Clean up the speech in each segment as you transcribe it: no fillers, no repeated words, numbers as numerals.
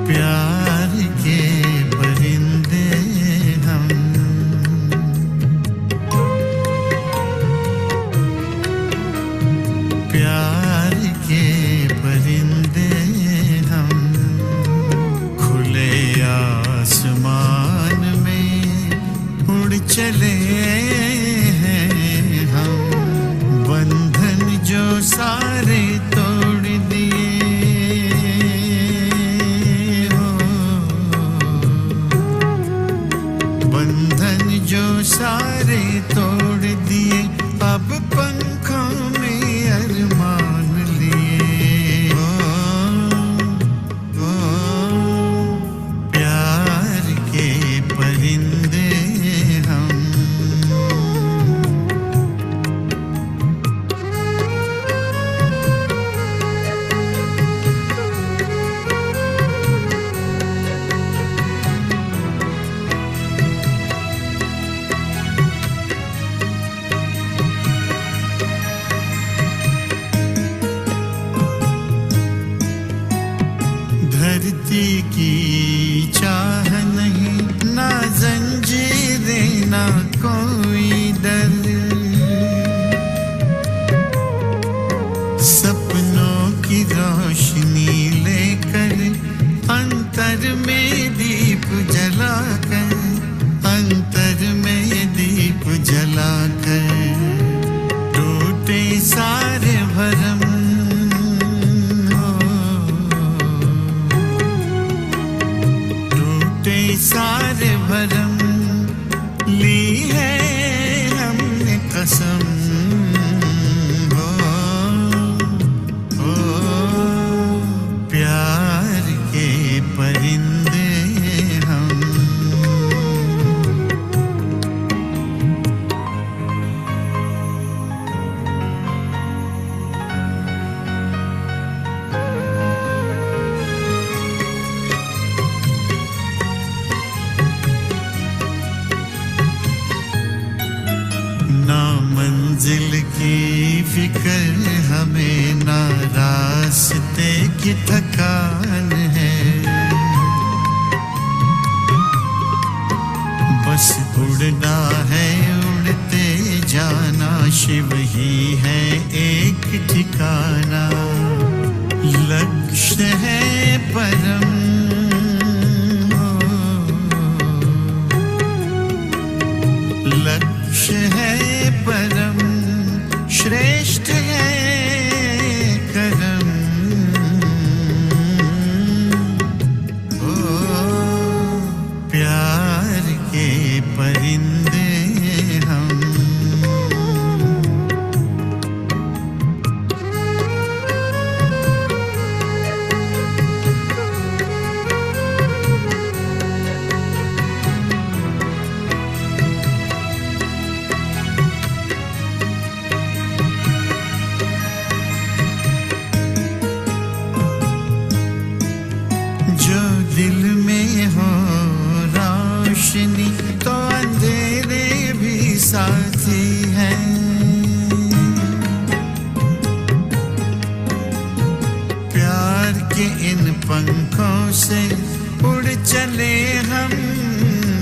प्यार के परिंदे हम, प्यार के परिंदे हम, खुले आसमान में उड़ चले हैं हम। बंधन जो सारे तोड़ दिए, बंधन जो सारे तोड़ दिए, अब पंखों में अरमान लिए। ओ, प्यार के परिंदे हम। धरती की चाह नहीं, ना जंजीरें ना कोई डर, सपनों की रोशनी लेकर अंतर में दीप जलाकर, अंतर में दीप जलाकर टूटे सारे भरम, सारे भरम ली है हमने कसम। ओ, प्यार के परिंदे हम। ना मंजिल की फिक्र हमें, ना रास्ते की थकान है। बस उड़ना है, उड़ते जाना, शिव ही है एक ठिकाना। लक्ष्य है परम, लक्ष्य है परम, श्रेष्ठ है करम। ओ, प्यार के परिंदे हम। जो दिल में हो रोशनी, तो अंधेरे भी साथी हैं। प्यार के इन पंखों से उड़ चले हम,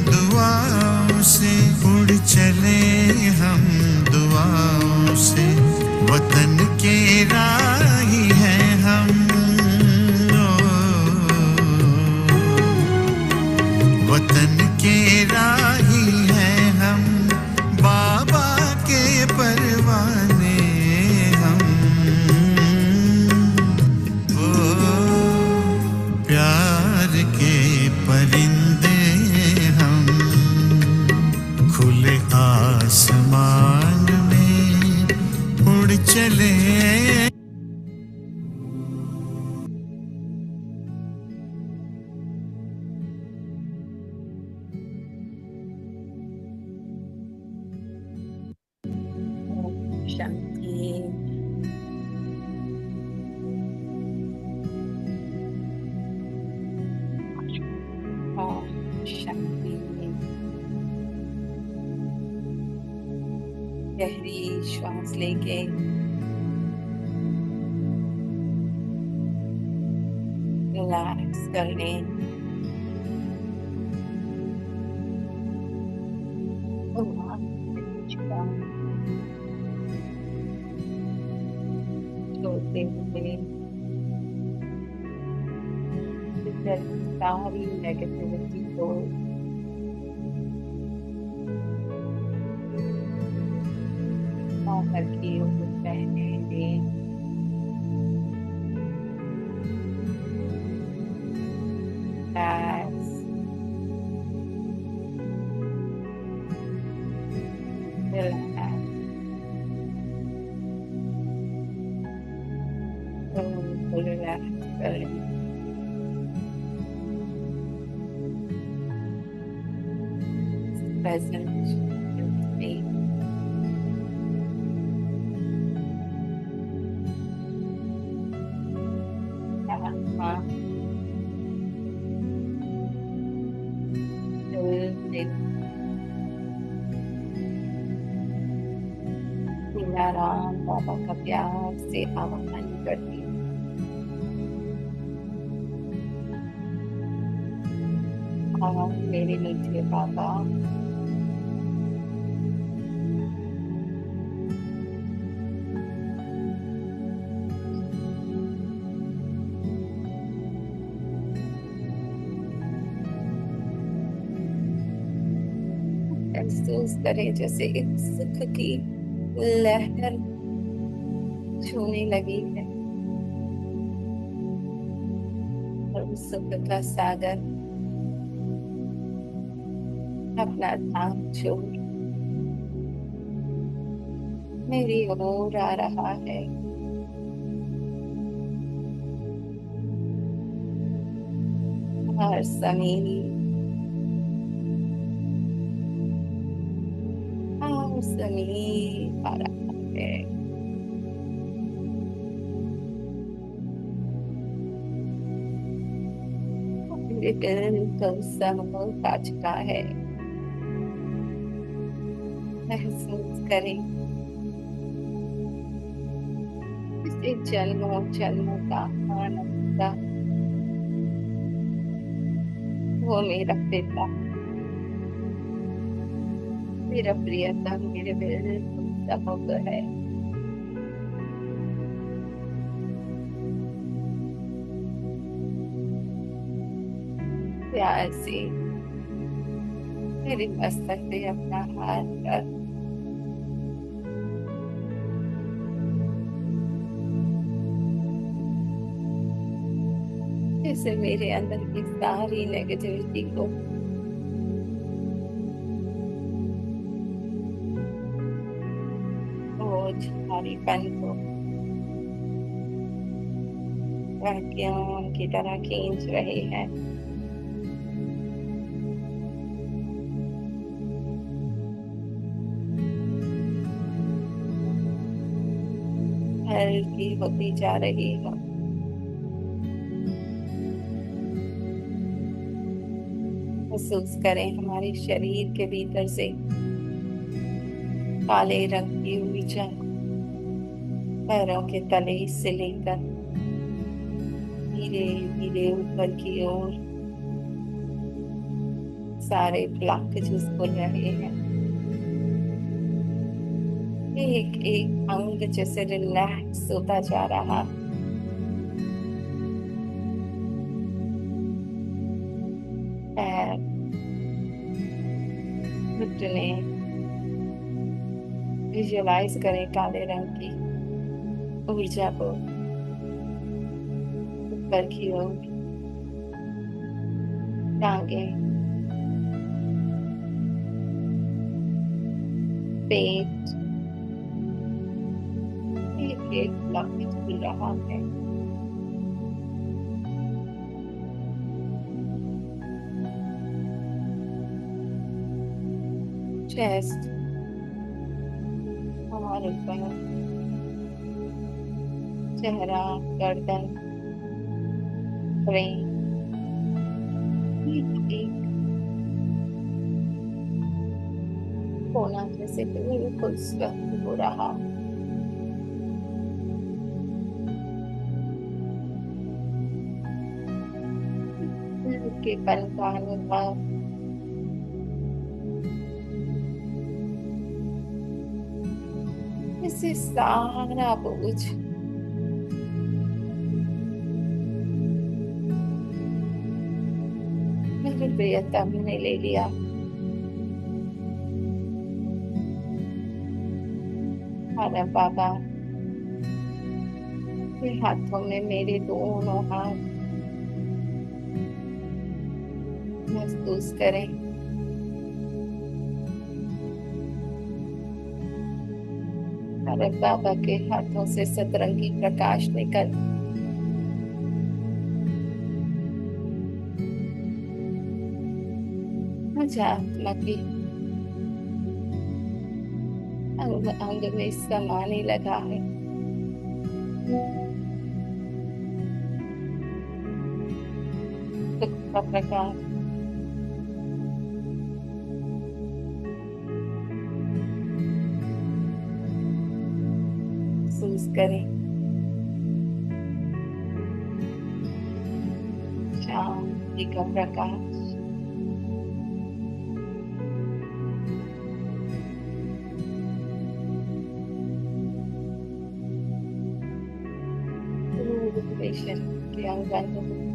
दुआओं से उड़ चले हम, दुआओं से। वतन के राही हैं हम, वतन के राही हैं हम, बाबा के परवाने हम। ओ, प्यार के परिंदे हम, खुले आसमान में उड़ चले। शांति। ओम शांति। गहरी श्वास लेके रिलैक्स कर लें। भगवान से कुछ काम छोड़ते हुए भीतर की सारी नेगेटिविटी को बाहर की ओर बहने दें। Relax, relax, बिल्कुल रिलैक्स कर लें। Present में यहाँ दिल से राम बाबा का प्यार से आवाहन करती हूँ। हाँ मेरे मीठे बाबा, महसूस करें जैसे एक सुख की लहर छूने लगी है और उस सुख का सागर अपना धाम छोड़ मेरी ओर आ रहा है। हर समीर आ रहा है। मेरे दिल का समूह आ चुका है। महसूस करें इसे जन्मों जन्मों का आनंद। वो मेरा पिता, मेरा प्रियतम, मेरे दिल समूह है। प्यार से मेरे मस्तक पे अपना हाथ रख जैसे मेरे अंदर की सारी नेगेटिविटी को बोझ भारीपन को वैक्यूम की तरह खींच रहे हैं। हल्की होती जा रही है। महसूस करें हमारे शरीर के भीतर से काले रंग की ऊर्जा पैरों के तले से लेकर धीरे धीरे ऊपर की ओर सारे ब्लॉकेजेस खुल रहे हैं। एक एक अंग जैसे रिलैक्स होता जा रहा। पैर, घुटने विजुअलाइज करें काले रंग की ऊर्जा को ऊपर की ओर। टांगे, पेट, एक ब्लॉकेज खुल रहा है। चेस्ट, और ऊपर चेहरा, गर्दन, ब्रेन, एक कोना जैसे बिल्कुल स्वस्थ हो रहा। के पल का अनुभव, इसे सारा बोझ मेरे प्रियतम ने ले लिया। और अब बाबा के हाथों में मेरे दोनों हाथ महसूस करें। और अब बाबा के हाथों से सतरंगी प्रकाश निकल मुझे आत्मा की अंग अंग में समाने लगा है। दुख का प्रकाश महसूस करें। शांति का प्रकाश पूरे शरीर के अंग अंग में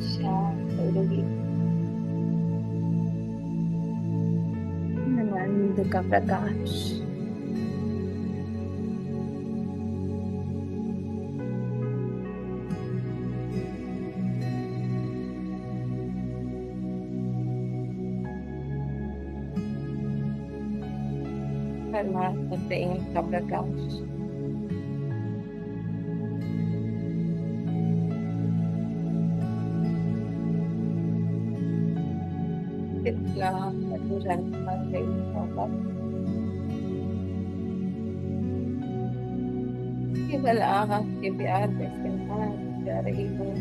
शांत हो रही आनंद का प्रकाश। परमात्मा प्रेम का प्रकाश। कितना मधुर अंतर्मन प्रेम होगा। केवल आपके प्यार में सिमटा जा रही हूँ।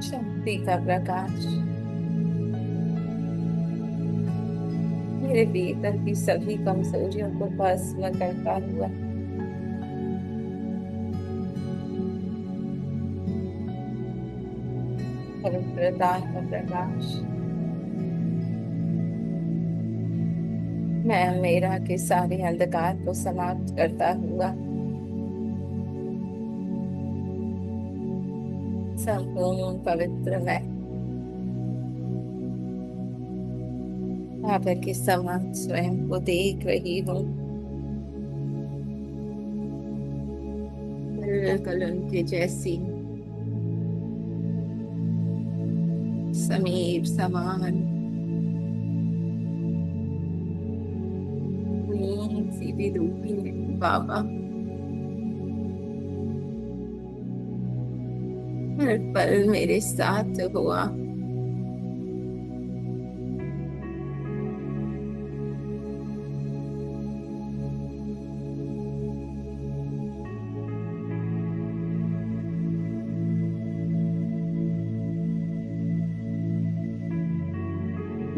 शक्ति का प्रकाश मेरे भीतर की सभी कमजोरियों को भस्म करता हुआ पवित्रता का प्रकाश। मैं मेरा के सारे अंधकार को समाप्त करता हुआ संपूर्ण पवित्र मैं बाबा के समान स्वयं को देख रही हूँ। बिल्कुल उनके जैसी समीप समान सी भी दूरी नहीं बाबा। हर पल मेरे साथ हुआ।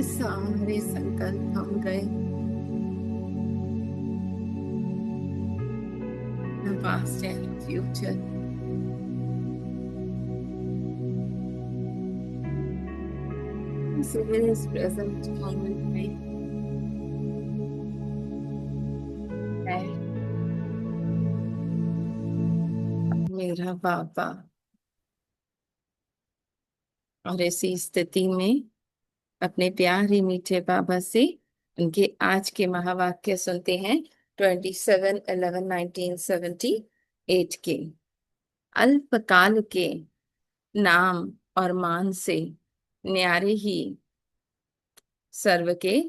सारे संकल्प थम गए। No past and future. So in this present moment में मैं मेरा बाबा और ऐसी स्थिति में अपने प्यारे मीठे बाबा से उनके आज के महावाक्य सुनते हैं। 27/11/1978 के अल्पकाल के नाम और मान से न्यारे ही सर्व के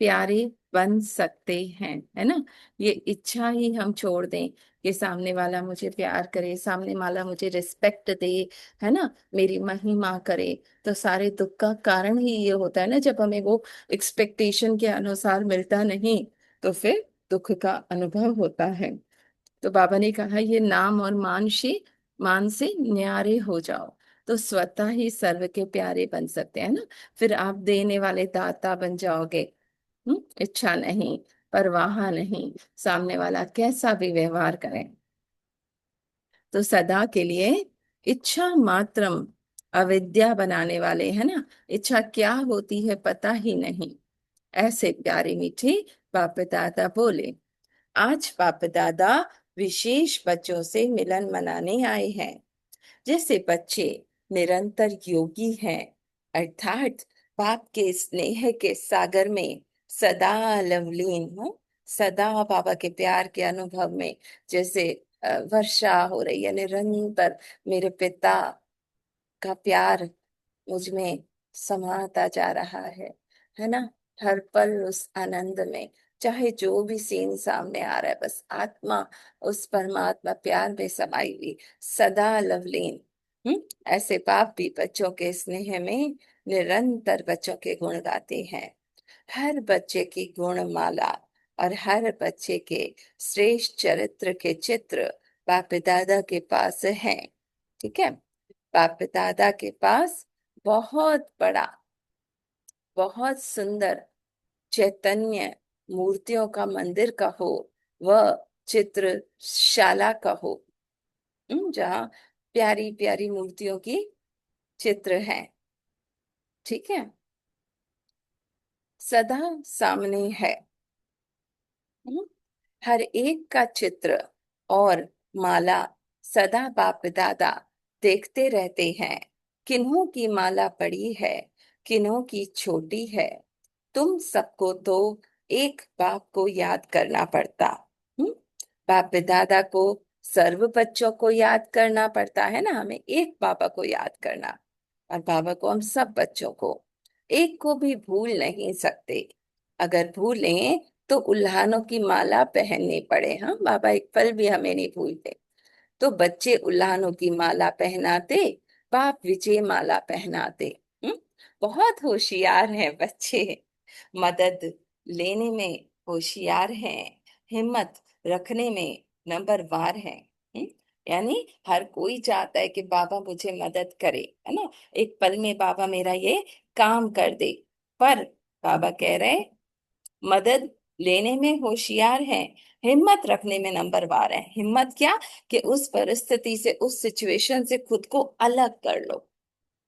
प्यारे बन सकते हैं, है ना। ये इच्छा ही हम छोड़ दें कि सामने वाला मुझे प्यार करे, सामने वाला मुझे रिस्पेक्ट दे, है ना, मेरी महिमा करे। तो सारे दुख का कारण ही ये होता है ना, जब हमें वो एक्सपेक्टेशन के अनुसार मिलता नहीं, तो फिर दुख का अनुभव होता है। तो बाबा ने कहा ये नाम और मान से न्यारे हो जाओ, तो स्वतः ही सर्व के प्यारे बन सकते हैं ना। फिर आप देने वाले दाता बन जाओगे। इच्छा नहीं, परवाह नहीं, सामने वाला कैसा भी व्यवहार करे। तो सदा के लिए इच्छा मात्रम अविद्या बनाने वाले, है ना। इच्छा क्या होती है पता ही नहीं। ऐसे प्यारे मीठे बाप दादा बोले। आज बाप दादा विशेष बच्चों से मिलन मनाने आए हैं। जैसे बच्चे निरंतर योगी हैं, अर्थात बाप के स्नेह के सागर में सदा लवलीन हो, सदा बाबा के प्यार के अनुभव में, जैसे वर्षा हो रही है निरंतर, मेरे पिता का प्यार मुझ में समाता जा रहा है ना। हर पल उस आनंद में, चाहे जो भी सीन सामने आ रहा है, बस आत्मा उस परमात्मा प्यार में समाई हुई, सदा लवलीन। ऐसे बाप भी बच्चों के स्नेह में निरंतर बच्चों के गुण गाते हैं। हर बच्चे की गुणमाला और हर बच्चे के श्रेष्ठ चरित्र के चित्र बाप दादा के पास हैं। ठीक है। बाप दादा के पास बहुत बड़ा, बहुत सुंदर चैतन्य मूर्तियों का मंदिर का हो, वह चित्रशाला का हो, जहाँ प्यारी प्यारी मूर्तियों की चित्र हैं। ठीक है। सदा सामने है। हम्म, हर एक का चित्र और माला सदा बाप दादा देखते रहते हैं। किन्हों की माला बड़ी है, किन्हों की छोटी है। तुम सबको तो एक बाप को याद करना पड़ता। हम्म बाप दादा को सर्व बच्चों को याद करना पड़ता है ना, हमें एक बाबा को याद करना, और बाबा को हम सब बच्चों को एक को भी भूल नहीं सकते। अगर भूलें तो उल्हानों की माला पहननी पड़े। हाँ, बाबा एक पल भी हमें नहीं भूलते। तो बच्चे उल्हानों की माला पहनाते, बाप विजय माला पहनाते। हम्म बहुत होशियार हैं बच्चे, मदद लेने में होशियार हैं, हिम्मत रखने में नंबरवार हैं। हम्म, यानी हर कोई चाहता है कि बाबा मुझे मदद करे, है ना, एक पल में बाबा मेरा ये काम कर दे। पर बाबा कह रहे मदद लेने में होशियार हैं, हिम्मत रखने में नंबरवार है। हिम्मत क्या, कि उस परिस्थिति से, उस सिचुएशन से खुद को अलग कर लो,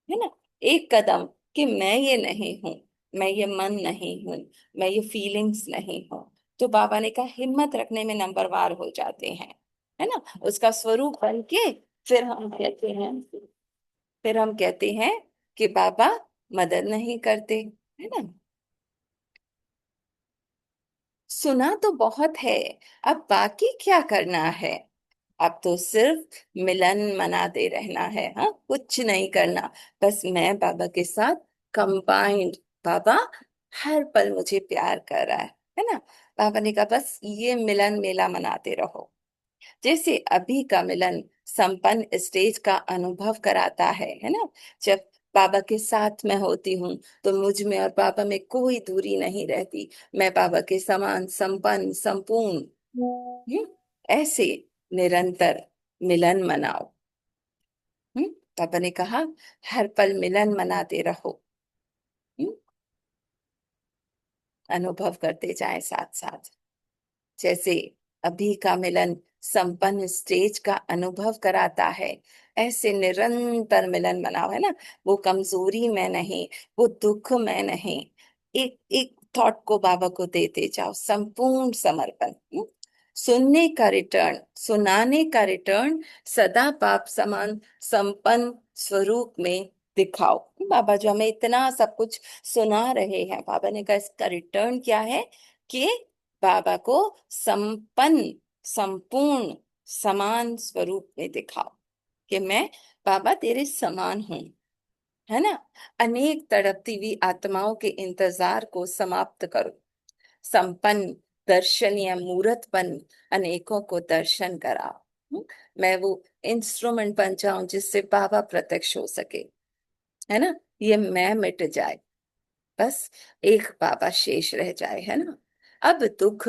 है ना। एक कदम, कि मैं ये नहीं हूं, मैं ये मन नहीं हूं, मैं ये फीलिंग्स नहीं हूं। तो बाबा ने कहा हिम्मत रखने में नंबरवार हो जाते हैं, है ना। उसका स्वरूप बन के फिर हम कहते हैं, कि बाबा मदद नहीं करते, है ना। सुना तो बहुत है, अब बाकी क्या करना है। अब तो सिर्फ मिलन मनाते रहना है, हाँ, कुछ नहीं करना। बस मैं बाबा के साथ कंबाइंड, बाबा हर पल मुझे प्यार कर रहा है ना। बाबा ने कहा बस ये मिलन मेला मनाते रहो। जैसे अभी का मिलन संपन्न स्टेज का अनुभव कराता है ना। जब बाबा के साथ मैं होती हूँ तो मुझ में और बाबा में कोई दूरी नहीं रहती, मैं बाबा के समान संपन्न संपूर्ण। हम्म, ऐसे निरंतर मिलन मनाओ। हम्म बाबा ने कहा हर पल मिलन मनाते रहो। हम्म, अनुभव करते जाए साथ साथ। जैसे अभी का मिलन संपन्न स्टेज का अनुभव कराता है, ऐसे निरंतर मिलन मनाओ, है ना। वो कमजोरी में नहीं, वो दुख में नहीं, एक एक थॉट को बाबा को देते जाओ, संपूर्ण समर्पण। सुनने का रिटर्न, सुनाने का रिटर्न सदा बाप समान संपन्न स्वरूप में दिखाओ। बाबा जो हमें इतना सब कुछ सुना रहे हैं, बाबा ने कहा इसका रिटर्न क्या है, कि बाबा को संपन्न संपूर्ण समान स्वरूप में दिखाओ, कि मैं बाबा तेरे समान हूं, है ना। अनेक तड़पती हुई आत्माओं के इंतजार को समाप्त करो, संपन्न दर्शनीय मूर्त बन अनेकों को दर्शन कराओ। मैं वो इंस्ट्रूमेंट बन जाऊं जिससे बाबा प्रत्यक्ष हो सके, है ना। ये मैं मिट जाए, बस एक बाबा शेष रह जाए, है ना। अब दुख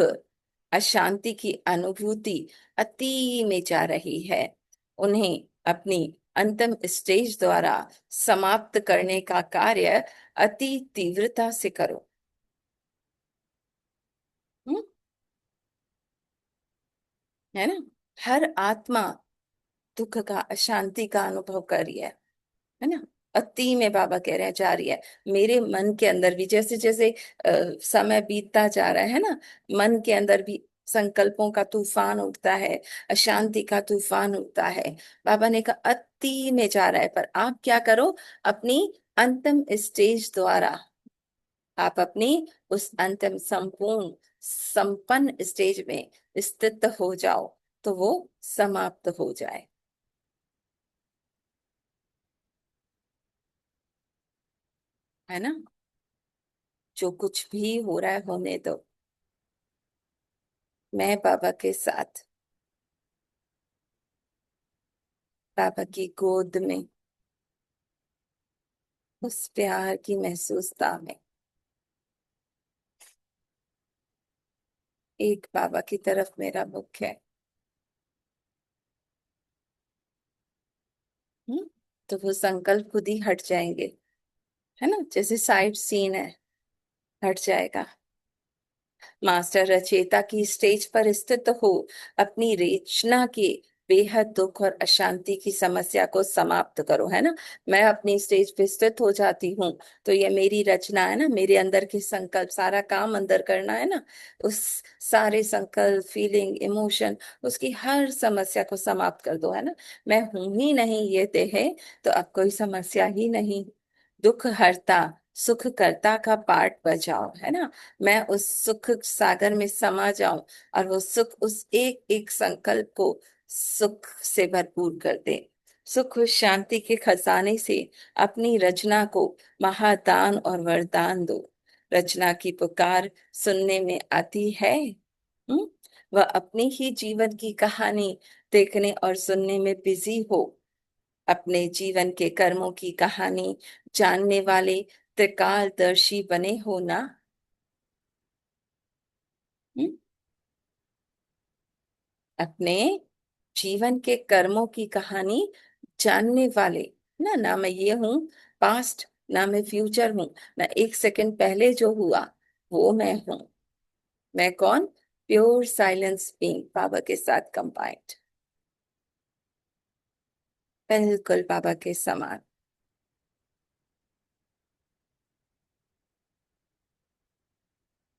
अशांति की अनुभूति अति में जा रही है, उन्हें अपनी अंतिम स्टेज द्वारा समाप्त करने का कार्य अति तीव्रता से करो। हम्म, है ना। हर आत्मा दुख का अशांति का अनुभव कर रही है ना। अति में बाबा कह रहे हैं जा रही है। मेरे मन के अंदर भी जैसे जैसे समय बीतता जा रहा है ना, मन के अंदर भी संकल्पों का तूफान उठता है, अशांति का तूफान उठता है। बाबा ने कहा अति में जा रहा है, पर आप क्या करो, अपनी अंतिम स्टेज द्वारा आप अपनी उस अंतिम संपूर्ण संपन्न स्टेज में स्थित हो जाओ, तो वो समाप्त हो जाए, है ना। जो कुछ भी हो रहा है होने दो, मैं बाबा के साथ बाबा की गोद में उस प्यार की महसूसता में एक बाबा की तरफ मेरा मुख है। हम्म, तो वो संकल्प खुद ही हट जाएंगे, है ना। जैसे साइड सीन है, हट जाएगा। मास्टर रचेता की स्टेज पर स्थित हो, अपनी रचना के बेहद दुख और अशांति की समस्या को समाप्त करो, है ना। मैं अपनी स्टेज पे स्थित हो जाती हूँ, तो ये मेरी रचना है ना, मेरे अंदर के संकल्प, सारा काम अंदर करना है ना। उस सारे संकल्प, फीलिंग, इमोशन, उसकी हर समस्या को समाप्त कर दो, है ना। मैं हूं ही नहीं ये देह है, तो अब कोई समस्या ही नहीं। दुख हरता सुख करता का पाठ बजाओ, है ना। मैं उस सुख सागर में समा जाऊं, और वो सुख उस एक एक संकल्प को सुख से भरपूर कर दे। सुख और शांति के खजाने से अपनी रचना को महादान और वरदान दो। रचना की पुकार सुनने में आती है। वह अपनी ही जीवन की कहानी देखने और सुनने में बिजी हो। अपने जीवन के कर्मों की कहानी जानने वाले त्रिकालदर्शी बने हो ना। हम्म, अपने जीवन के कर्मों की कहानी जानने वाले, ना ना मैं ये हूँ पास्ट, ना मैं फ्यूचर हूँ, ना एक सेकंड पहले जो हुआ वो मैं हूँ। मैं कौन? प्योर साइलेंस बीइंग, बाबा के साथ कंबाइंड, बिल्कुल बाबा के समान।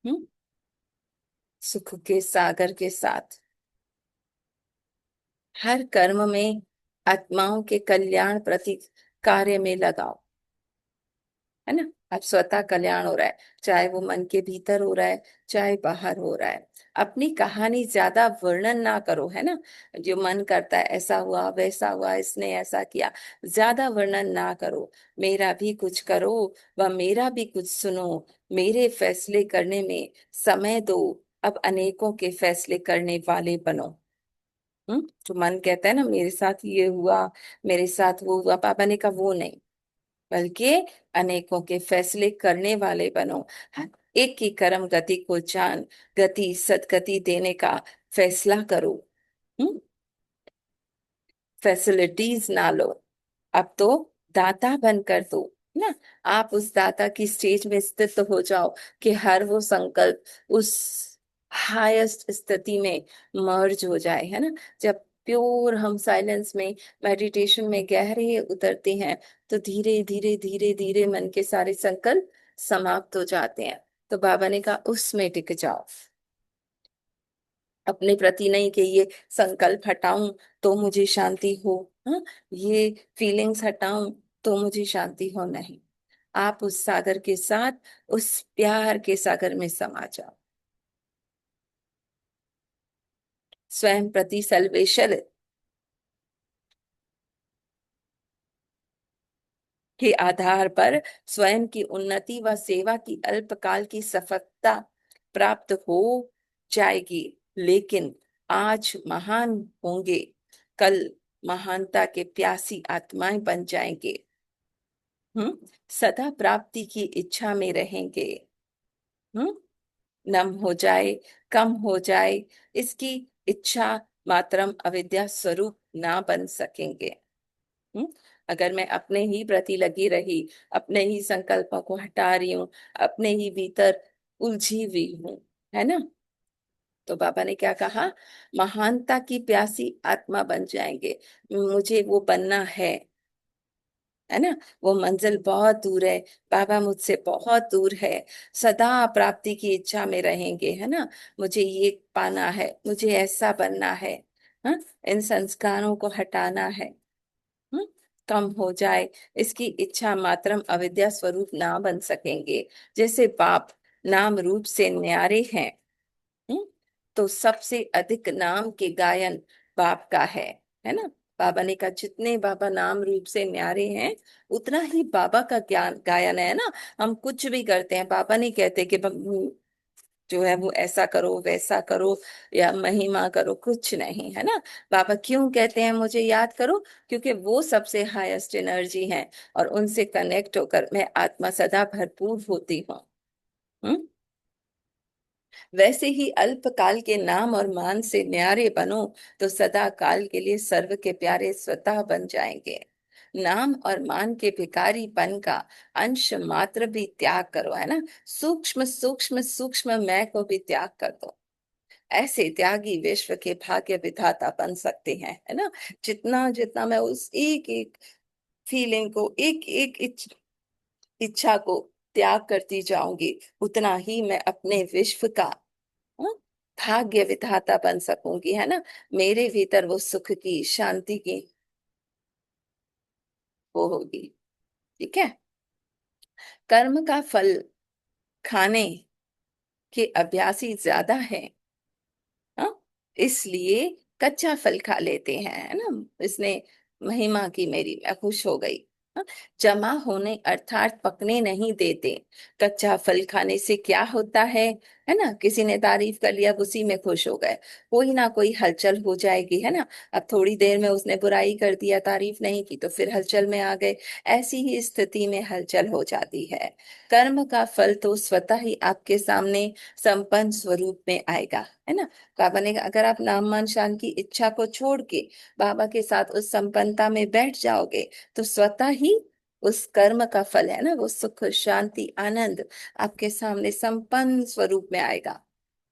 हम्म, सुख के सागर के साथ हर कर्म में आत्माओं के कल्याण प्रति कार्य में लगाओ, है ना। अब स्वतः कल्याण हो रहा है, चाहे वो मन के भीतर हो रहा है, चाहे बाहर हो रहा है। अपनी कहानी ज्यादा वर्णन ना करो, है ना। जो मन करता है ऐसा हुआ वैसा हुआ, इसने ऐसा किया, ज्यादा वर्णन ना करो। मेरा भी कुछ करो, व मेरा भी कुछ सुनो, मेरे फैसले करने में समय दो, अब अनेकों के फैसले करने वाले बनो। जो मन कहता है ना मेरे साथ ये हुआ, मेरे साथ वो हुआ, पापा ने कहा वो नहीं, बल्कि अनेकों के फैसले करने वाले बनो। हाँ, एक की कर्म गति को जान, गति सदगति देने का फैसला करो। हम्म, फैसिलिटीज ना लो, अब तो दाता बनकर दो, ना। आप उस दाता की स्टेज में स्थित हो जाओ कि हर वो संकल्प उस हाईएस्ट स्थिति में मर्ज हो जाए, है ना। जब प्योर हम साइलेंस में, मेडिटेशन में गहरे उतरते हैं, तो धीरे धीरे धीरे धीरे मन के सारे संकल्प समाप्त हो जाते हैं। तो बाबा ने कहा उसमें टिक जाओ, अपने प्रति नहीं कि ये संकल्प हटाऊं तो मुझे शांति हो, हाँ, ये फीलिंग्स हटाऊं तो मुझे शांति हो, नहीं। आप उस सागर के साथ, उस प्यार के सागर में समा जाओ। स्वयं प्रति सल्वेशन के आधार पर स्वयं की उन्नति व सेवा की अल्पकाल की सफलता प्राप्त हो जाएगी, लेकिन आज महान होंगे, कल महानता के प्यासी आत्माएं बन जाएंगे। सदा प्राप्ति की इच्छा में रहेंगे। हम्म नम हो जाए, कम हो जाए, इसकी इच्छा मात्रम अविद्या स्वरूप ना बन सकेंगे। हम्म अगर मैं अपने ही प्रति लगी रही, अपने ही संकल्पों को हटा रही हूँ, अपने ही भीतर उलझी हुई हूँ, है ना, तो बाबा ने क्या कहा, महानता की प्यासी आत्मा बन जाएंगे। मुझे वो बनना है ना, वो मंजिल बहुत दूर है, बाबा मुझसे बहुत दूर है, सदा प्राप्ति की इच्छा में रहेंगे, है ना, मुझे ये पाना है, मुझे ऐसा बनना है। हाँ, इन संस्कारों को हटाना है। हम्म, कम हो जाए, इसकी इच्छा मात्रम अविद्या स्वरूप ना बन सकेंगे। जैसे बाप नाम रूप से न्यारे हैं, हम्म, तो सबसे अधिक नाम के गायन बाप का है ना। बाबा ने कहा जितने बाबा नाम रूप से न्यारे हैं, उतना ही बाबा का ज्ञान गायन है ना। हम कुछ भी करते हैं, बाबा नहीं कहते कि जो है वो ऐसा करो वैसा करो या महिमा करो, कुछ नहीं, है ना। बाबा क्यों कहते हैं मुझे याद करो, क्योंकि वो सबसे हाईएस्ट एनर्जी है, और उनसे कनेक्ट होकर मैं आत्मा सदा भरपूर होती हूँ। हम्म वैसे ही अल्प काल के नाम और मान से न्यारे बनो, तो सदा काल के लिए सर्व के प्यारे स्वतः बन जाएंगे। नाम और मान के भिखारीपन का अंश मात्र भी त्याग करो, है ना, सूक्ष्म सूक्ष्म सूक्ष्म मैं को भी त्याग कर दो। ऐसे त्यागी विश्व के भाग्य विधाता बन सकते हैं, है ना। जितना जितना मैं उस एक एक फीलिंग को, एक एक इच्छा को त्याग करती जाऊंगी, उतना ही मैं अपने विश्व का हाँ, भाग्य विधाता बन सकूंगी, है ना। मेरे भीतर वो सुख की, शांति की वो होगी। ठीक है। कर्म का फल खाने के अभ्यासी ज्यादा है, हाँ, इसलिए कच्चा फल खा लेते हैं, है ना। इसने महिमा की मेरी, मैं खुश हो गई। हाँ, जमा होने अर्थात पकने नहीं देते। कच्चा फल खाने से क्या होता है ना, किसी ने तारीफ कर लिया, अब उसी में खुश हो गए, कोई ना कोई हलचल हो जाएगी, है ना। अब थोड़ी देर में उसने बुराई कर दिया, तारीफ नहीं की, तो फिर हलचल में आ गए। ऐसी ही स्थिति में हलचल हो जाती है। कर्म का फल तो स्वतः ही आपके सामने संपन्न स्वरूप में आएगा, है ना। बाबा ने कहा, अगर आप नाम मान शान की इच्छा को छोड़ के बाबा के साथ उस संपन्नता में बैठ जाओगे, तो स्वतः ही उस कर्म का फल, है ना, वो सुख शांति आनंद आपके सामने संपन्न स्वरूप में आएगा।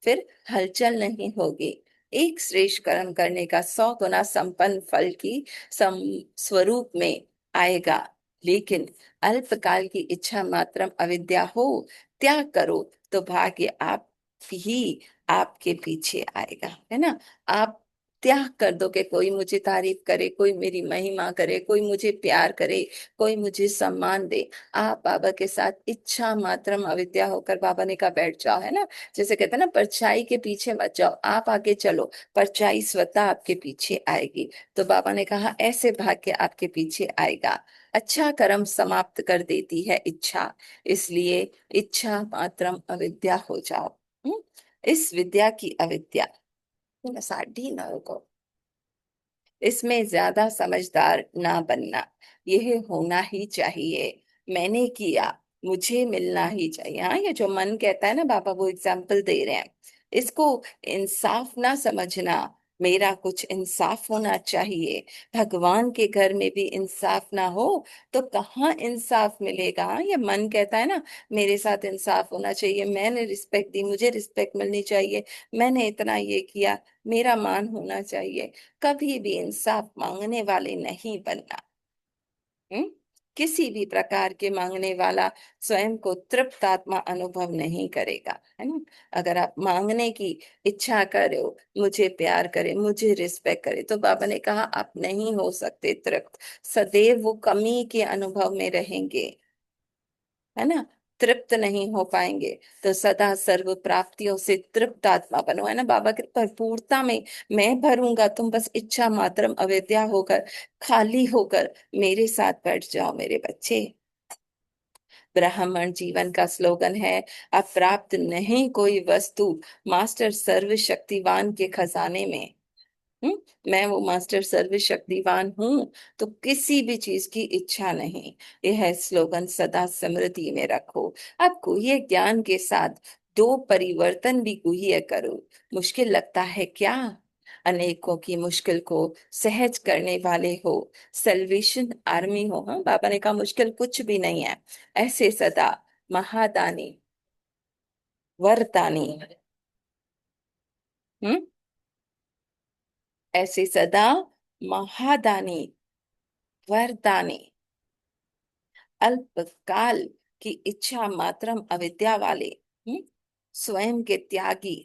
फिर हलचल नहीं होगी। एक श्रेष्ठ कर्म करने का 100 गुना संपन्न फल की सम स्वरूप में आएगा। लेकिन अल्पकाल की इच्छा मात्रम अविद्या हो, त्याग करो, तो भाग्य आप ही आपके पीछे आएगा, है ना। आप त्याग कर दो कि कोई मुझे तारीफ करे, कोई मेरी महिमा करे, कोई मुझे प्यार करे, कोई मुझे सम्मान दे। आप बाबा के साथ इच्छा मात्रम अविद्या होकर बाबा ने कहा बैठ जाओ, है ना। जैसे कहते हैं ना, परछाई के पीछे मत जाओ, आप आगे चलो, परछाई स्वतः आपके पीछे आएगी। तो बाबा ने कहा ऐसे भाग्य आपके पीछे आएगा। अच्छा कर्म समाप्त कर देती है इच्छा, इसलिए इच्छा मात्रम अविद्या हो जाओ। हम्म? इस विद्या की अविद्या साड़ी न को, इसमें ज्यादा समझदार ना बनना, यह होना ही चाहिए। मैंने किया, मुझे मिलना ही चाहिए। हाँ, ये जो मन कहता है ना, बाबा वो एग्जाम्पल दे रहे हैं, इसको इंसाफ ना समझना, मेरा कुछ इंसाफ होना चाहिए। भगवान के घर में भी इंसाफ ना हो तो कहाँ इंसाफ मिलेगा। हाँ, ये मन कहता है ना, मेरे साथ इंसाफ होना चाहिए, मैंने रिस्पेक्ट दी, मुझे रिस्पेक्ट मिलनी चाहिए, मैंने इतना ये किया, मेरा मान होना चाहिए। कभी भी इंसाफ मांगने वाले नहीं बनना। हम्म किसी भी प्रकार के मांगने वाला स्वयं को तृप्त आत्मा अनुभव नहीं करेगा, है ना। अगर आप मांगने की इच्छा करे, मुझे प्यार करे, मुझे रिस्पेक्ट करे, तो बाबा ने कहा आप नहीं हो सकते तृप्त, सदैव वो कमी के अनुभव में रहेंगे, है ना, तृप्त नहीं हो पाएंगे। तो सदा सर्व प्राप्तियों से तृप्त आत्मा बनो, है ना, बाबा की भरपूरता में मैं भरूंगा, तुम बस इच्छा मात्रम अविद्या होकर, खाली होकर मेरे साथ बैठ जाओ मेरे बच्चे। ब्राह्मण जीवन का स्लोगन है, अप्राप्त नहीं कोई वस्तु मास्टर सर्वशक्तिवान के खजाने में। मैं वो मास्टर सर्वशक्तिवान हूँ, तो किसी भी चीज की इच्छा नहीं। यह स्लोगन सदा स्मृति में रखो। अब गुह्य ज्ञान के साथ दो परिवर्तन भी गुह्य करो। मुश्किल लगता है क्या? अनेकों की मुश्किल को सहज करने वाले हो, सल्वेशन आर्मी हो। हाँ, बाबा ने कहा मुश्किल कुछ भी नहीं है। ऐसे सदा महादानी वरदानी, हम्म, ऐसे सदा महादानी वरदानी, अल्पकाल की इच्छा मात्रम अविद्या वाले, हम्म, स्वयं के त्यागी,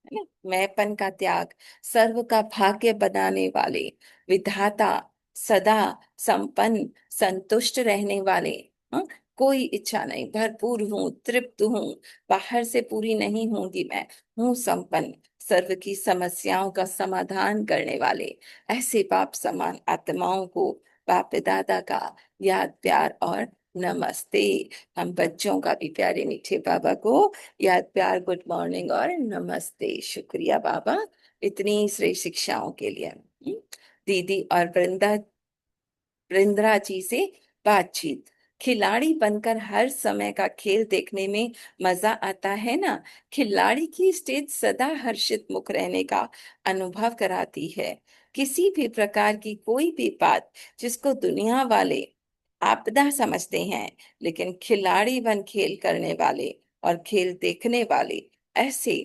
है ना, मैंपन का त्याग, सर्व का भाग्य बनाने वाले, विधाता, सदा संपन्न संतुष्ट रहने वाले। हाँ, कोई इच्छा नहीं, भरपूर हूँ, तृप्त हूँ, बाहर से पूरी नहीं होंगी मैं, हूँ संपन्न, सर्व की समस्याओं का समाधान करने वाले। ऐसे बाप समान आत्माओं को बाप दादा का याद प्यार और नमस्ते। हम बच्चों का भी प्यारे मीठे बाबा को याद प्यार, गुड मॉर्निंग और नमस्ते। शुक्रिया बाबा इतनी श्रेष्ठ शिक्षाओं के लिए। दीदी और वृंदा जी से बातचीत। खिलाड़ी बनकर हर समय का खेल देखने में मजा आता है ना। खिलाड़ी की स्टेज सदा हर्षित मुख रहने का अनुभव कराती है। किसी भी प्रकार की कोई भी बात जिसको दुनिया वाले आपदा समझते हैं, लेकिन खिलाड़ी बन खेल करने वाले और खेल देखने वाले ऐसे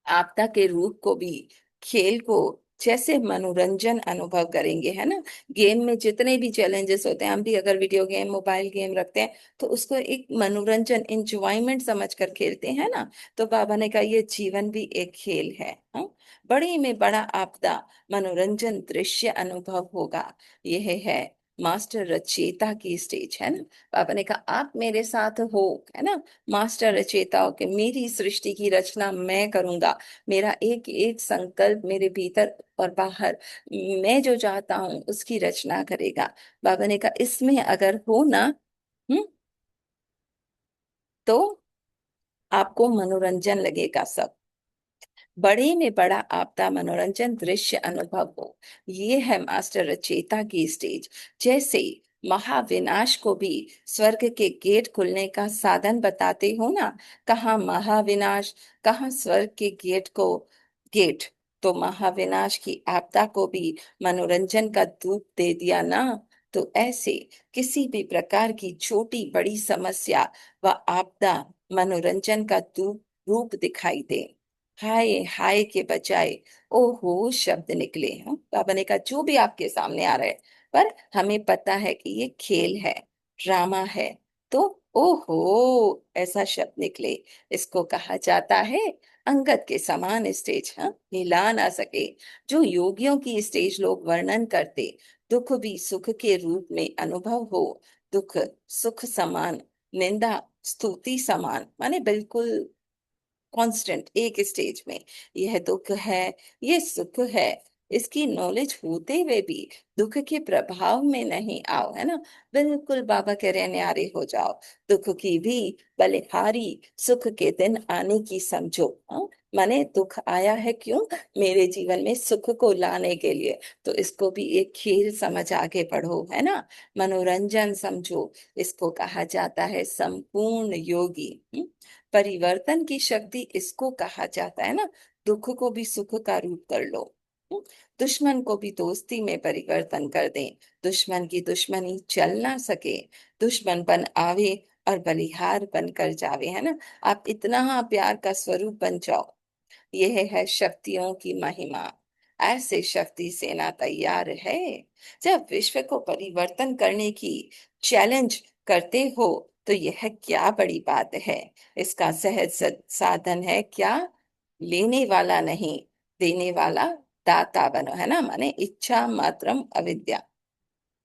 आपदा के रूप को भी, खेल को जैसे मनोरंजन अनुभव करेंगे, है ना। गेम में जितने भी चैलेंजेस होते हैं, हम भी अगर वीडियो गेम मोबाइल गेम रखते हैं तो उसको एक मनोरंजन इंजॉयमेंट समझ कर खेलते हैं ना। तो बाबा ने कहा ये जीवन भी एक खेल है। हाँ? बड़े में बड़ा आपदा मनोरंजन दृश्य अनुभव होगा। यह है मास्टर रचयिता की स्टेज, है ना। बाबा ने कहा आप मेरे साथ हो, है ना, मास्टर रचयिता हो के मेरी सृष्टि की रचना मैं करूंगा। मेरा एक एक संकल्प मेरे भीतर और बाहर, मैं जो चाहता हूं उसकी रचना करेगा। बाबा ने कहा इसमें अगर हो ना, हम्म, तो आपको मनोरंजन लगेगा सब। बड़े में बड़ा आपदा मनोरंजन दृश्य अनुभव हो। ये है मास्टर रचयिता की स्टेज। जैसे महाविनाश को भी स्वर्ग के गेट खुलने का साधन बताते हो ना। कहाँ महाविनाश, कहाँ स्वर्ग के गेट को गेट। तो महाविनाश की आपदा को भी मनोरंजन का रूप दे दिया ना। तो ऐसे किसी भी प्रकार की छोटी बड़ी समस्या व आपदा मनोरंजन का रूप दिखाई दे। हाय हाय के बजाय ओहो शब्द निकले हैं। बाबा ने कहा जो भी आपके सामने आ रहा है, पर हमें पता है कि ये खेल है, ड्रामा है, तो ओहो ऐसा शब्द निकले। इसको कहा जाता है अंगद के समान स्टेज। हाँ, हिला ना सके। जो योगियों की स्टेज लोग वर्णन करते, दुख भी सुख के रूप में अनुभव हो। दुख सुख समान, निंदा स्तुति समान, माने बिल्कुल कांस्टेंट एक स्टेज में। यह दुख है, ये सुख है, इसकी नॉलेज होते हुए भी दुख के प्रभाव में नहीं आओ, है ना। बिल्कुल बाबा कह रहे हैं न्यारे हो जाओ। दुख की भी बलिहारी सुख के दिन आने की समझो। हाँ? माने दुख आया है क्यों? मेरे जीवन में सुख को लाने के लिए। तो इसको भी एक खेल समझ आगे बढ़ो, है ना, मनोरंजन समझो। इसको कहा जाता है संपूर्ण योगी। परिवर्तन की शक्ति इसको कहा जाता है ना। दुख को भी सुख का रूप कर लो। हम्म, दुश्मन को भी दोस्ती में परिवर्तन कर दें। दुश्मन की दुश्मनी चल ना सके। दुश्मन बन आवे और बलिहार बनकर जावे, है ना। आप इतना प्यार का स्वरूप बन जाओ। यह है शक्तियों की महिमा। ऐसे शक्ति सेना तैयार है। जब विश्व को परिवर्तन करने की चैलेंज करते हो, तो यह क्या बड़ी बात है। इसका सहज साधन है क्या? लेने वाला नहीं, देने वाला दाता बनो, है ना। माने इच्छा मात्रम अविद्या।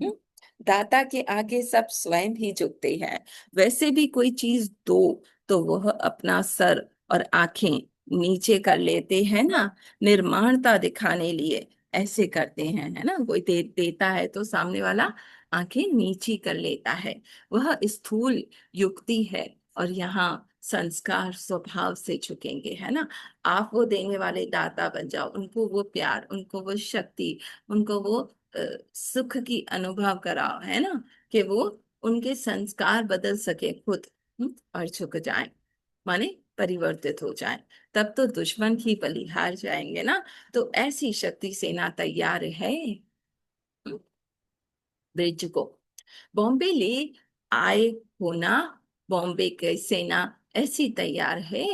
हम्म? दाता के आगे सब स्वयं ही झुकते हैं। वैसे भी कोई चीज दो तो वह अपना सर और आंखें नीचे कर लेते हैं ना, निर्माणता दिखाने लिए। ऐसे करते हैं, है ना, कोई देता है तो सामने वाला आंखें नीची कर लेता है, वह स्थूल युक्ति है। और यहाँ संस्कार स्वभाव से झुकेंगे, है ना। आप वो देने वाले दाता बन जाओ, उनको वो प्यार, उनको वो शक्ति, उनको वो सुख की अनुभव कराओ, है ना, कि वो उनके संस्कार बदल सके खुद, और झुक जाए, माने परिवर्तित हो जाए। तब तो दुश्मन ही बलिहार जाएंगे ना। तो ऐसी शक्ति सेना तैयार है, ब्रिज को बॉम्बे ले आए हो ना। बॉम्बे की सेना ऐसी तैयार है।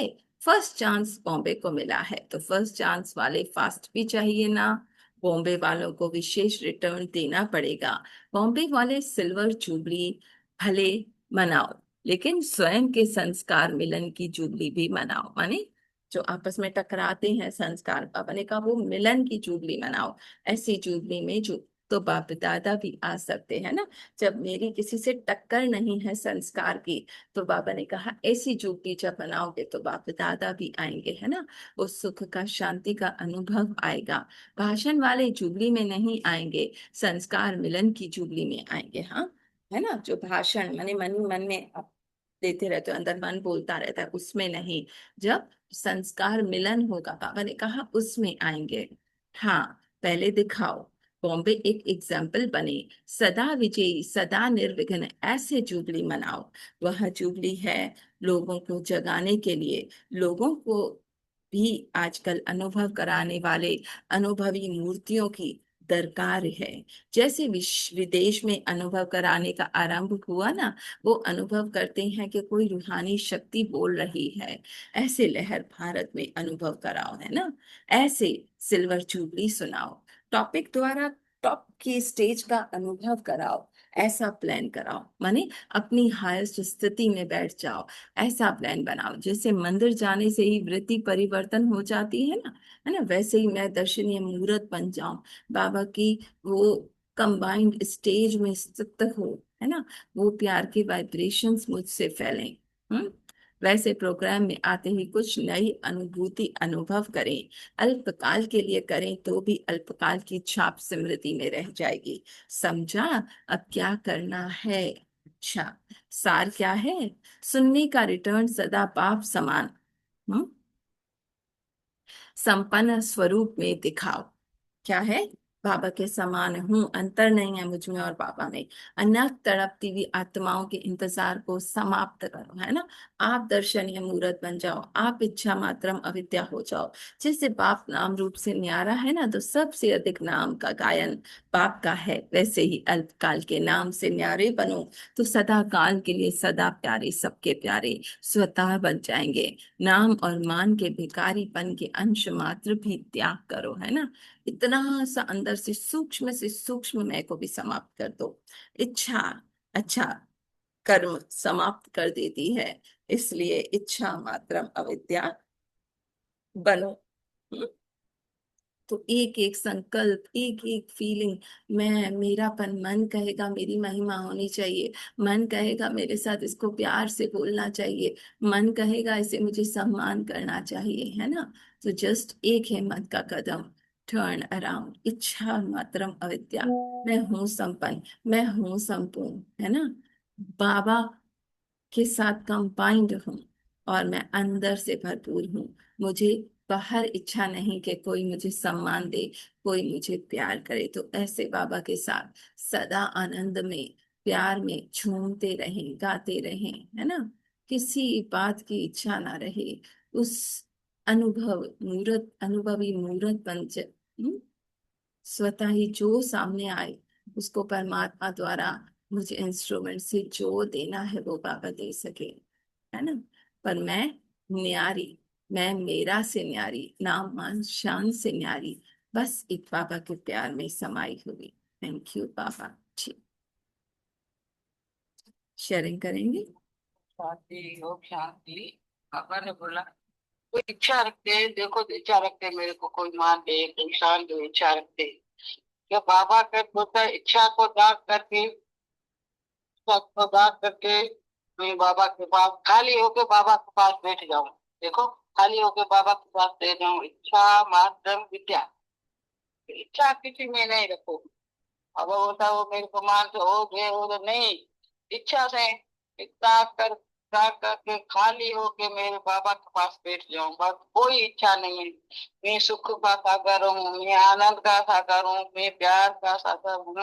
फर्स्ट चांस बॉम्बे को मिला है, तो फर्स्ट चांस वाले फास्ट भी चाहिए ना। बॉम्बे वालों को विशेष रिटर्न देना पड़ेगा। बॉम्बे वाले सिल्वर जुबली भले मनाओ, लेकिन स्वयं के संस्कार मिलन की जुबली भी मनाओ, माने जो आपस में टकराते हैं संस्कार, बाबा ने कहा वो मिलन की जुबली मनाओ। ऐसी जुबली में जो तो बाप दादा भी आ सकते हैं ना। जब मेरी किसी से टक्कर नहीं है संस्कार की, तो बाबा ने कहा ऐसी जुबली जब बनाओगे तो बाप दादा भी आएंगे, है ना। उस सुख का, शांति का अनुभव आएगा। भाषण वाले जुबली में नहीं आएंगे, संस्कार मिलन की जुबली में आएंगे। हाँ, है ना, जो भाषण माने मन ही मन में आप देते रहते हो, अंदर मन बोलता रहता है, उसमें नहीं। जब संस्कार मिलन होगा, बाबा ने कहा उसमें आएंगे। हाँ, पहले दिखाओ। बॉम्बे एक एग्जाम्पल बने, सदा विजयी, सदा निर्विघ्न, ऐसे जुबली मनाओ। वह जुबली है लोगों को जगाने के लिए, लोगों को भी आजकल अनुभव कराने वाले अनुभवी मूर्तियों की दरकार है। जैसे विदेश में अनुभव कराने का आरंभ हुआ ना, वो अनुभव करते हैं कि कोई रूहानी शक्ति बोल रही है, ऐसे लहर भारत में अनुभव कराओ, है ना। ऐसे सिल्वर जुबली सुनाओ, टॉपिक द्वारा टॉप की स्टेज का अनुभव कराओ। ऐसा प्लान कराओ, माने अपनी हाईएस्ट स्थिति में बैठ जाओ। ऐसा प्लान बनाओ जैसे मंदिर जाने से ही वृत्ति परिवर्तन हो जाती है ना, है ना, वैसे ही मैं दर्शनीय मूर्त बन जाऊं, बाबा की वो कंबाइंड स्टेज में स्थित हो, है ना, वो प्यार के वाइब्रेशंस मुझसे फैलें। हम्म वैसे प्रोग्राम में आते ही कुछ नई अनुभूति अनुभव करें। अल्पकाल के लिए करें तो भी अल्पकाल की छाप स्मृति में रह जाएगी। समझा अब क्या करना है। अच्छा, सार क्या है। सुनने का रिटर्न सदा बाप समान, हम्म संपन्न स्वरूप में दिखाओ। क्या है, बाबा के समान हूं, अंतर नहीं है मुझ में और बाबा में। अनक तड़पती हुई आत्माओं के इंतजार को समाप्त करो, है ना। आप दर्शनीय मूर्त बन जाओ, आप इच्छा मात्रम अविद्या हो जाओ। जैसे बाप नाम रूप से न्यारा है ना, तो सबसे अधिक नाम का गायन बाप का है, वैसे ही अल्पकाल के नाम से न्यारे बनो, तो सदा काल के लिए सदा प्यारे, सबके प्यारे स्वतः बन जाएंगे। नाम और मान के भिखारीपन के अंश मात्र भी त्याग करो, है ना। इतना सा अंदर से सूक्ष्म मैं को भी समाप्त कर दो। इच्छा, अच्छा, कर्म समाप्त कर देती है, इसलिए इच्छा मात्रम अविद्या बनो। हम्म? तो एक एक संकल्प, एक एक फीलिंग, मैं, मेरापन, मन कहेगा मेरी महिमा होनी चाहिए, मन कहेगा मेरे साथ इसको प्यार से बोलना चाहिए, मन कहेगा इसे मुझे सम्मान करना चाहिए, है ना। तो जस्ट एक हिम्मत का कदम, टर्न अराउंड, इच्छा मात्रम अविद्या। मैं हूँ संपन्न, मैं हूँ संपूर्ण, है ना। बाबा के साथ कंबाइंड हूँ, और मैं अंदर से भरपूर हूँ। मुझे बाहर इच्छा नहीं कि कोई मुझे सम्मान दे, कोई मुझे प्यार करे। तो ऐसे बाबा के साथ सदा आनंद में, प्यार में झूमते रहें, गाते रहें, है ना। किसी बात की इच्छा ना रहे। उस अनुभवी मूर्त बन स्वतः ही जो सामने आए, उसको परमात्मा द्वारा मुझे इंस्ट्रूमेंट से जो देना है वो बाबा दे सके, है ना। पर मैं न्यारी, मैं मेरा से न्यारी, नाम मान शान से न्यारी, बस एक बाबा के प्यार में समाई हुई। Thank you Baba ji. Sharing करेंगे। शांति हो, शांति। पापा ने बोला कोई इच्छा रखते, देखो इच्छा रखते मेरे को कोई मान दे, कोई शान दे, इच्छा रखते। जो बाबा के बोलता है इच्छा को त्याग करके, इच्छा को त्याग करके मैं बाबा के पास खाली होके बाबा के पास बैठ जाऊं। देखो, खाली होके बाबा के पास बैठ जाऊं। इच्छा मात्रम विद्या, इच्छा किसी में नहीं रखो। अब वो होता वो मेरे को मान से हो गए हो तो नहीं, इच्छा से इतना कर के खाली हो के मेरे बाबा के पास बैठ जाऊं, बस कोई इच्छा नहीं है। मैं सुख का सागर हूँ, मैं आनंद का सागर हूँ, मैं प्यार का सागर हूँ,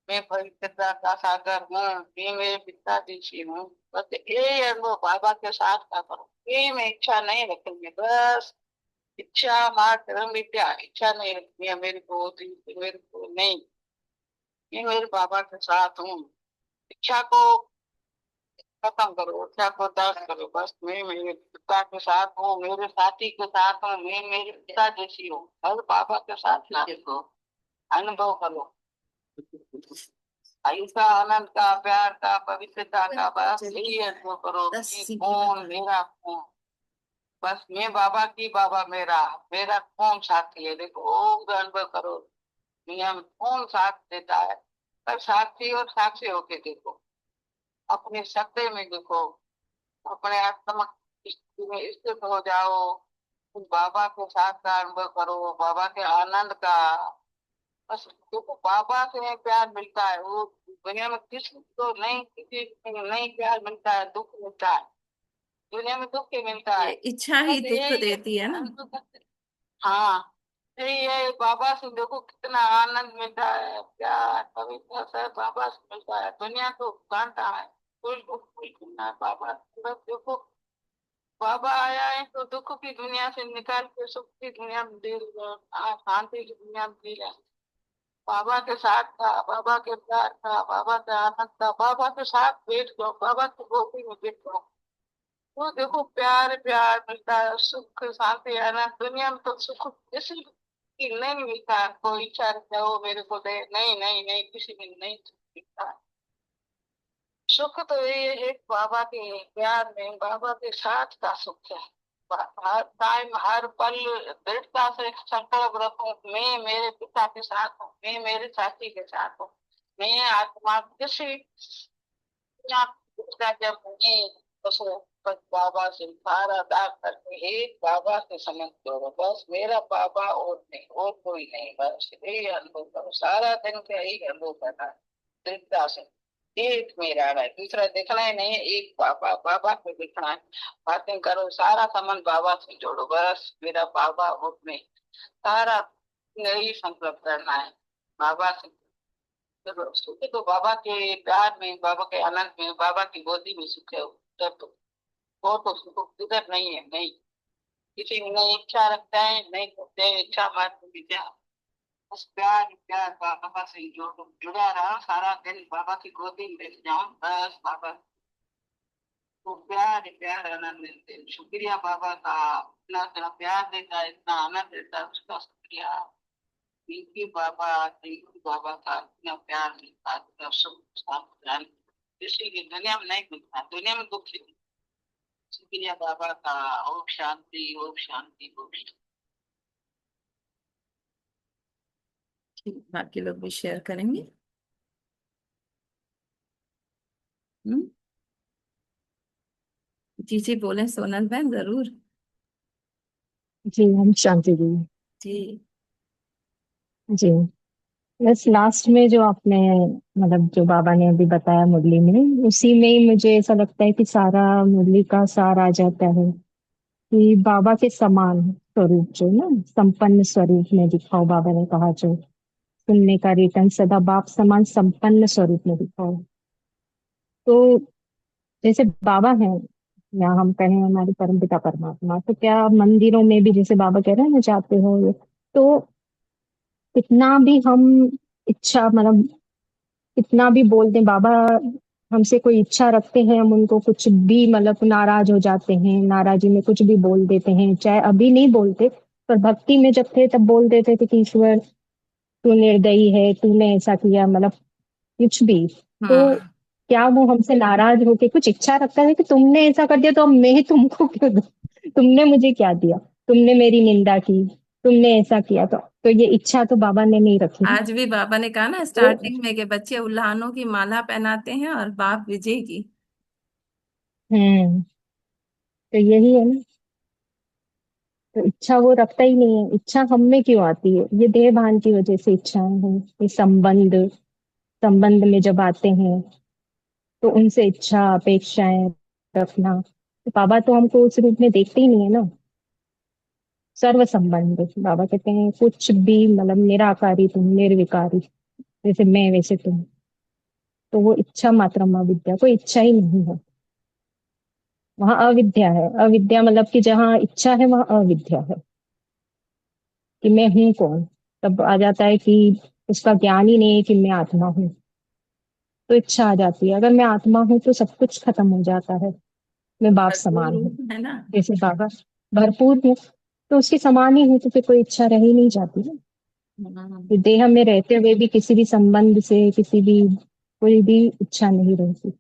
मैं पवित्रता का सागर हूँ, मैं मेरे पिताजी जी हूँ। बस ये अनुभव बाबा के साथ का करो, ये मैं इच्छा नहीं रखूंगी, बस इच्छा मात्र मिथ्या, इच्छा नहीं रखनी है मेरे को होती, मेरे को नहीं, मैं मेरे बाबा के साथ हूँ। इच्छा को खत्म करो, इच्छा को त्याग करो, बस मैं मेरे पिता के साथ हूँ, मेरे साथी के साथ हूँ, मैं मेरे पिता जैसी हूँ, हर बाबा के साथ ना देखो, अनुभव करो ऐसा आनंद का, प्यार का, पवित्रता का, बस यही अनुभव करो कि कौन मेरा कौन, बस मैं बाबा की, बाबा मेरा, मेरा कौन साथी है, देखो वो अनुभव करो। दुनिया में कौन साथ देता है, पर साथी और साक्षी होके देखो, अपने सत्य में देखो, अपने आत्मा स्थिति में स्थित हो जाओ, उस बाबा के साथ का अनुभव करो, बाबा के आनंद का। बस देखो बाबा से प्यार मिलता है, वो दुनिया में किसी को नहीं, किसी को नहीं प्यार मिलता है, दुख मिलता है, दुनिया में दुख ही मिलता ये है। इच्छा ही बस दुख यही है, देती है ना। हाँ यही है, बाबा से देखो कितना आनंद मिलता है, प्यार पवित्र से बाबा से मिलता है, दुनिया को कांटा है, कोई दुख नहीं करना है बाबा से। बस देखो बाबा आया है तो दुख की दुनिया से निकाल के सुख की दुनिया में दे रहा है, शांति की दुनिया में दे रहा है। बाबा के साथ था, बाबा के प्यार था, बाबा के आनंद था, बाबा के साथ बैठ जाओ, बाबा की गोदी में बैठ जाओ, तो देखो प्यार प्यार मिलता है, सुख शांति आनंद, दुनिया में तो सुख किसी की नहीं मिलता है। कोई इच्छा रखता है वो मेरे को दे, नहीं नहीं नहीं, किसी में नहीं मिलता है। सुख तो ये है बाबा के प्यार में, बाबा के साथ का सुख है। हर टाइम हर पल दृढ़ता से संकल्प रखूं, मैं मेरे पिता के साथ हूँ, मैं मेरे साथी के साथ हूँ, मैं आत्मा किसी या दूसरा जब नहीं, उसको बस बाबा से सारा दाग करके एक बाबा से समझ दो, बस मेरा बाबा और नहीं, और कोई नहीं, बस यही अनुभव करो, सारा दिन का यही अनुभव करना है, दृढ़ता से एक मेरा है, दूसरा देखना ही नहीं है, एक बाबा, बाबा को देखना है। बातें करो, सारा संबंध बाबा से जोड़ो, बस मेरा बाबा और मैं, सारा यही संकल्प करना है, बाबा से। तो सुख तो बाबा के प्यार में, बाबा के आनंद में, बाबा की गोदी में सुख है, उधर तो वो तो सुख उधर नहीं है, नहीं किसी में नहीं इच्छा रखता है, नहीं करते हैं इच्छा मात्र विद्या, बस प्यार प्यार बाबा से जुड़ा रहा सारा दिन, बाबा की गोदी में बैठ जाऊं, बस बाबा को प्यार प्यार आनंद मिलते हैं। शुक्रिया बाबा का, इतना इतना प्यार देता है, इतना आनंद देता है, उसका शुक्रिया। पिंकी बाबा, टिंकू बाबा का इतना प्यार मिलता है, इतना सुख शांति, किसी की दुनिया में नहीं मिलता, दुनिया में दुख ही। शुक्रिया बाबा का, ओम शांति, ओम शांति, ओम शांति। ठीक, बाकी लोग भी शेयर करेंगे। हम्म। जी जी बोले सोनल बहन, जरूर। जी हम शांति जी। जी। जी बस लास्ट में जो आपने मतलब जो बाबा ने अभी बताया मुरली में, उसी में ही मुझे ऐसा लगता है कि सारा मुरली का सार आ जाता है कि बाबा के समान स्वरूप जो ना, संपन्न स्वरूप में दिखाओ, बाबा ने कहा जो सुनने का रिटर्न सदा बाप समान संपन्न स्वरूप में दिखाओ। तो जैसे बाबा हैं, या हम कहें हमारे परमपिता परमात्मा, तो क्या मंदिरों में भी जैसे बाबा कह रहे हैं ना जाते हो, तो कितना भी हम इच्छा मतलब कितना भी बोल दें बाबा, हमसे कोई इच्छा रखते हैं, हम उनको कुछ भी मतलब नाराज हो जाते हैं, नाराजी में कुछ भी बोल देते हैं, चाहे अभी नहीं बोलते पर भक्ति में जब थे तब बोल देते थे कि ईश्वर तू निर्दयी है, तूने ऐसा किया, मतलब कुछ भी। तो हाँ। क्या वो हमसे नाराज होके कुछ इच्छा रखता है कि तुमने ऐसा कर दिया तो अब मैं तुमको क्यों दूं, तुमने मुझे क्या दिया, तुमने मेरी निंदा की, तुमने ऐसा किया, तो ये इच्छा तो बाबा ने नहीं रखी ना। आज भी बाबा ने कहा ना तो स्टार्टिंग में कि बच्चे उल्हानों की माला पहनाते हैं और बाप विजय की। तो यही है ना तो इच्छा वो रखता ही नहीं है। इच्छा हम में क्यों आती है? ये देह भान की वजह से इच्छाएं हैं। ये संबंध संबंध में जब आते हैं तो उनसे इच्छा अपेक्षाएं रखना। तो बाबा तो हमको उस रूप में देखते ही नहीं है ना। सर्व संबंध बाबा कहते हैं कुछ भी मतलब निराकारी तुम निर्विकारी, जैसे मैं वैसे तुम। तो वो इच्छा मात्र अविद्या, कोई इच्छा ही नहीं है। वहां अविद्या है। अविद्या मतलब कि जहाँ इच्छा है वहां अविद्या है, कि मैं हूँ कौन। तब आ जाता है कि उसका ज्ञान ही नहीं है कि मैं आत्मा हूँ। तो इच्छा आ जाती है। अगर मैं आत्मा हूँ तो सब कुछ खत्म हो जाता है। मैं बाप भरपूर समान हूँ, हूँ, है ना। जैसे बाबा भरपूर हूँ, तो उसके समान ही हूँ, तो फिर कोई इच्छा रह ही नहीं जाती ना। हम्म। फिर देह में रहते हुए भी किसी भी संबंध से किसी भी कोई भी इच्छा नहीं रहती।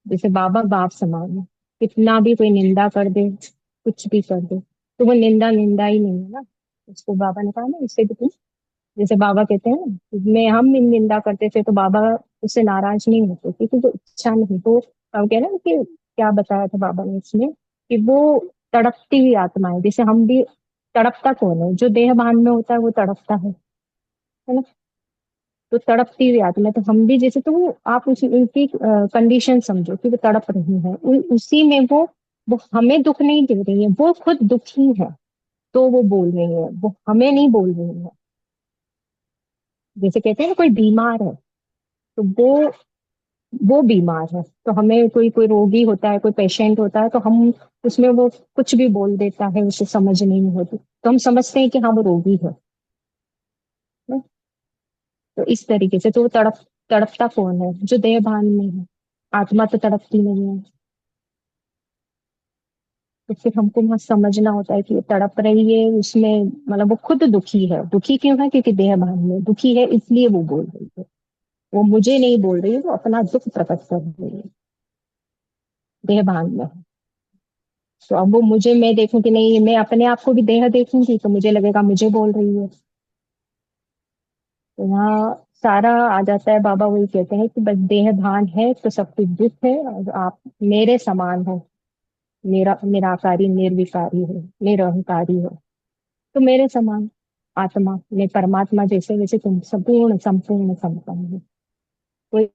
जैसे बाबा बाप समान है। कितना भी कोई निंदा कर दे, कुछ भी कर दे, तो वो निंदा निंदा ही नहीं है ना। उसको बाबा ने कहा ना, इससे भी तुम, जैसे बाबा कहते हैं ना, मैं हम निंदा करते थे तो बाबा उससे नाराज नहीं होते, क्योंकि तो इच्छा नहीं। तो अब कह ना कि क्या बताया था बाबा ने इसमें, कि वो तड़पती हुई आत्मा है। जैसे हम भी, तड़पता कौन है? जो देह भान में होता है वो तड़पता है ना। तो तड़पती हुई आत्मा, तो हम भी जैसे, तो आप उसी उनकी कंडीशन समझो कि वो तड़प रही है। उसी में वो हमें दुख नहीं दे रही है, वो खुद दुखी है। तो वो बोल रही है, वो हमें नहीं बोल रही है। जैसे कहते हैं ना कोई बीमार है, तो वो बीमार है, तो हमें कोई कोई रोगी होता है, कोई पेशेंट होता है, तो हम उसमें वो कुछ भी बोल देता है, उसे समझ नहीं होती, तो हम समझते हैं कि हाँ वो रोगी है ना? तो इस तरीके से तो वो तड़पता कौन है? जो देह भान में है। आत्मा तो तड़पती नहीं है। तो फिर हमको वहां समझना होता है कि ये तड़प रही है उसमें, मतलब वो खुद दुखी है। दुखी क्यों है? क्योंकि देह भान में दुखी है, इसलिए वो बोल रही है। वो मुझे नहीं बोल रही है, वो अपना दुख प्रकट कर रही है, देह भान में है। तो अब वो मुझे, मैं देखूं कि नहीं, मैं अपने आप को भी देह देखूंगी तो मुझे लगेगा मुझे बोल रही है। तो यहाँ सारा आ जाता है। बाबा वही कहते हैं कि बस देह भान है तो सब कुछ दुख है, और आप मेरे समान हो, निराकारी निर्विकारी हो, निरहंकारी हो, तो मेरे समान आत्मा, मैं परमात्मा जैसे, वैसे तुम संपूर्ण संपूर्ण संपन्न हो। कोई